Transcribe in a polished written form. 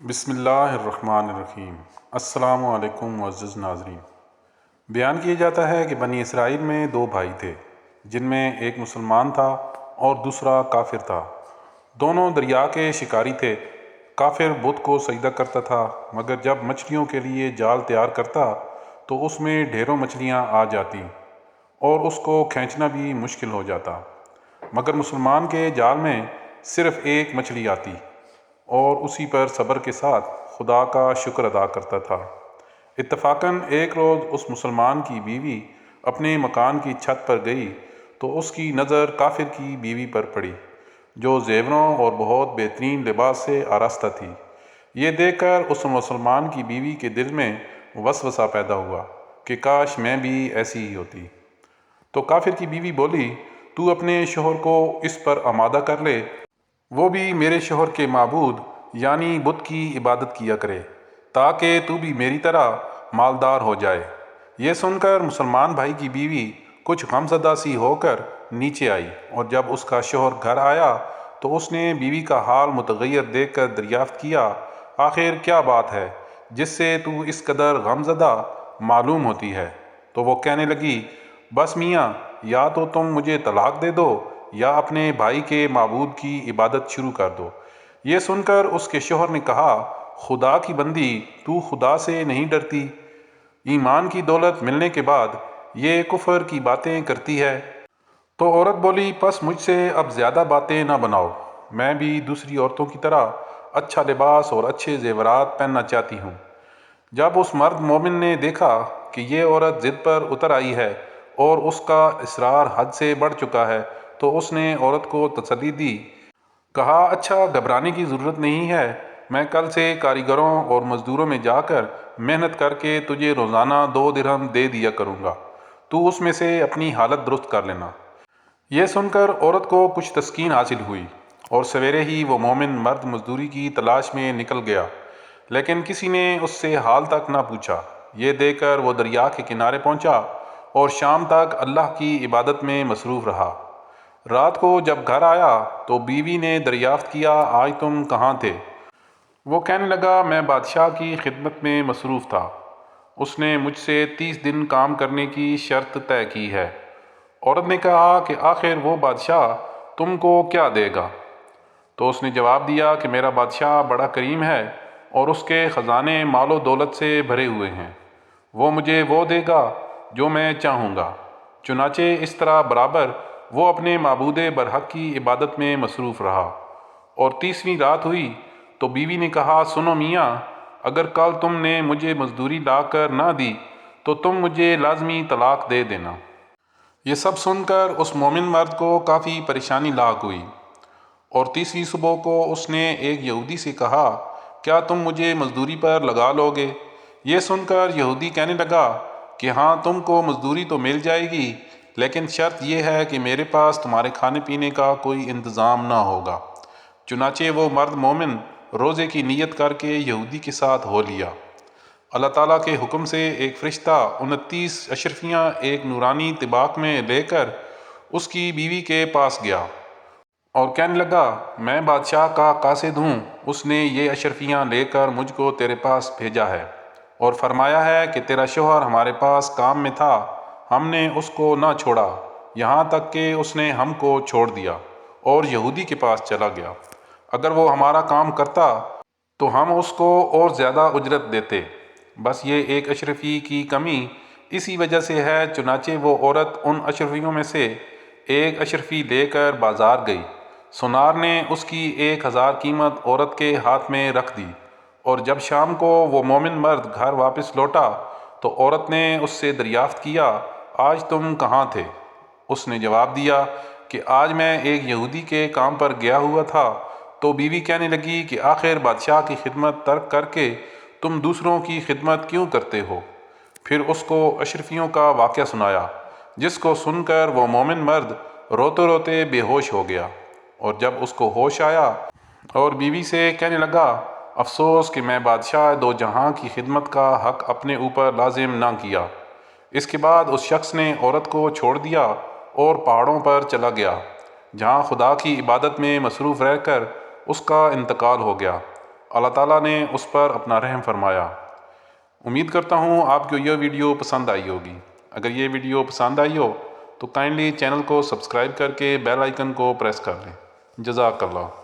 بسم اللہ الرحمن الرحیم۔ السلام علیکم معزز ناظرین۔ بیان کیا جاتا ہے کہ بنی اسرائیل میں دو بھائی تھے، جن میں ایک مسلمان تھا اور دوسرا کافر تھا۔ دونوں دریا کے شکاری تھے۔ کافر بت کو سجدہ کرتا تھا، مگر جب مچھلیوں کے لیے جال تیار کرتا تو اس میں ڈھیروں مچھلیاں آ جاتی اور اس کو کھینچنا بھی مشکل ہو جاتا، مگر مسلمان کے جال میں صرف ایک مچھلی آتی اور اسی پر صبر کے ساتھ خدا کا شکر ادا کرتا تھا۔ اتفاقاً ایک روز اس مسلمان کی بیوی اپنے مکان کی چھت پر گئی تو اس کی نظر کافر کی بیوی پر پڑی، جو زیوروں اور بہت بہترین لباس سے آراستہ تھی۔ یہ دیکھ کر اس مسلمان کی بیوی کے دل میں وسوسہ پیدا ہوا کہ کاش میں بھی ایسی ہی ہوتی۔ تو کافر کی بیوی بولی، تو اپنے شوہر کو اس پر آمادہ کر لے، وہ بھی میرے شوہر کے معبود یعنی بت کی عبادت کیا کرے، تاکہ تو بھی میری طرح مالدار ہو جائے۔ یہ سن کر مسلمان بھائی کی بیوی کچھ غمزدہ سی ہو کر نیچے آئی، اور جب اس کا شوہر گھر آیا تو اس نے بیوی کا حال متغیر دیکھ کر دریافت کیا، آخر کیا بات ہے جس سے تو اس قدر غمزدہ معلوم ہوتی ہے؟ تو وہ کہنے لگی، بس میاں، یا تو تم مجھے طلاق دے دو یا اپنے بھائی کے معبود کی عبادت شروع کر دو۔ یہ سن کر اس کے شوہر نے کہا، خدا کی بندی، تو خدا سے نہیں ڈرتی؟ ایمان کی دولت ملنے کے بعد یہ کفر کی باتیں کرتی ہے۔ تو عورت بولی، پس مجھ سے اب زیادہ باتیں نہ بناؤ، میں بھی دوسری عورتوں کی طرح اچھا لباس اور اچھے زیورات پہننا چاہتی ہوں۔ جب اس مرد مومن نے دیکھا کہ یہ عورت ضد پر اتر آئی ہے اور اس کا اصرار حد سے بڑھ چکا ہے، تو اس نے عورت کو تسلی دی، کہا، اچھا، گھبرانے کی ضرورت نہیں ہے، میں کل سے کاریگروں اور مزدوروں میں جا کر محنت کر کے تجھے روزانہ 2 درہم دے دیا کروں گا، تو اس میں سے اپنی حالت درست کر لینا۔ یہ سن کر عورت کو کچھ تسکین حاصل ہوئی اور سویرے ہی وہ مومن مرد مزدوری کی تلاش میں نکل گیا، لیکن کسی نے اس سے حال تک نہ پوچھا۔ یہ دیکھ کر وہ دریا کے کنارے پہنچا اور شام تک اللہ کی عبادت میں مصروف رہا۔ رات کو جب گھر آیا تو بیوی نے دریافت کیا، آج تم کہاں تھے؟ وہ کہنے لگا، میں بادشاہ کی خدمت میں مصروف تھا، اس نے مجھ سے 30 دن کام کرنے کی شرط طے کی ہے۔ عورت نے کہا کہ آخر وہ بادشاہ تم کو کیا دے گا؟ تو اس نے جواب دیا کہ میرا بادشاہ بڑا کریم ہے اور اس کے خزانے مال و دولت سے بھرے ہوئے ہیں، وہ مجھے وہ دے گا جو میں چاہوں گا۔ چنانچہ اس طرح برابر وہ اپنے معبود برحق کی عبادت میں مصروف رہا۔ اور 30ویں رات ہوئی تو بیوی نے کہا، سنو میاں، اگر کل تم نے مجھے مزدوری لا کر نہ دی تو تم مجھے لازمی طلاق دے دینا۔ یہ سب سن کر اس مومن مرد کو کافی پریشانی لاحق ہوئی، اور 30ویں صبح کو اس نے ایک یہودی سے کہا، کیا تم مجھے مزدوری پر لگا لو گے؟ یہ سن کر یہودی کہنے لگا کہ ہاں، تم کو مزدوری تو مل جائے گی، لیکن شرط یہ ہے کہ میرے پاس تمہارے کھانے پینے کا کوئی انتظام نہ ہوگا۔ چنانچہ وہ مرد مومن روزے کی نیت کر کے یہودی کے ساتھ ہو لیا۔ اللہ تعالیٰ کے حکم سے ایک فرشتہ 29 اشرفیاں ایک نورانی طباق میں لے کر اس کی بیوی کے پاس گیا اور کہنے لگا، میں بادشاہ کا قاصد ہوں، اس نے یہ اشرفیاں لے کر مجھ کو تیرے پاس بھیجا ہے اور فرمایا ہے کہ تیرا شوہر ہمارے پاس کام میں تھا، ہم نے اس کو نہ چھوڑا یہاں تک کہ اس نے ہم کو چھوڑ دیا اور یہودی کے پاس چلا گیا۔ اگر وہ ہمارا کام کرتا تو ہم اس کو اور زیادہ اجرت دیتے، بس یہ ایک اشرفی کی کمی اسی وجہ سے ہے۔ چنانچہ وہ عورت ان اشرفیوں میں سے ایک اشرفی لے کر بازار گئی۔ سونار نے اس کی 1000 قیمت عورت کے ہاتھ میں رکھ دی، اور جب شام کو وہ مومن مرد گھر واپس لوٹا تو عورت نے اس سے دریافت کیا، آج تم کہاں تھے؟ اس نے جواب دیا کہ آج میں ایک یہودی کے کام پر گیا ہوا تھا۔ تو بیوی کہنے لگی کہ آخر بادشاہ کی خدمت ترک کر کے تم دوسروں کی خدمت کیوں کرتے ہو؟ پھر اس کو اشرفیوں کا واقعہ سنایا، جس کو سن کر وہ مومن مرد روتے روتے بے ہوش ہو گیا، اور جب اس کو ہوش آیا اور بیوی سے کہنے لگا، افسوس کہ میں بادشاہ دو جہاں کی خدمت کا حق اپنے اوپر لازم نہ کیا۔ اس کے بعد اس شخص نے عورت کو چھوڑ دیا اور پہاڑوں پر چلا گیا، جہاں خدا کی عبادت میں مصروف رہ کر اس کا انتقال ہو گیا۔ اللہ تعالیٰ نے اس پر اپنا رحم فرمایا۔ امید کرتا ہوں آپ کو یہ ویڈیو پسند آئی ہوگی۔ اگر یہ ویڈیو پسند آئی ہو تو کائنڈلی چینل کو سبسکرائب کر کے بیل آئیکن کو پریس کر لیں۔ جزاک اللہ۔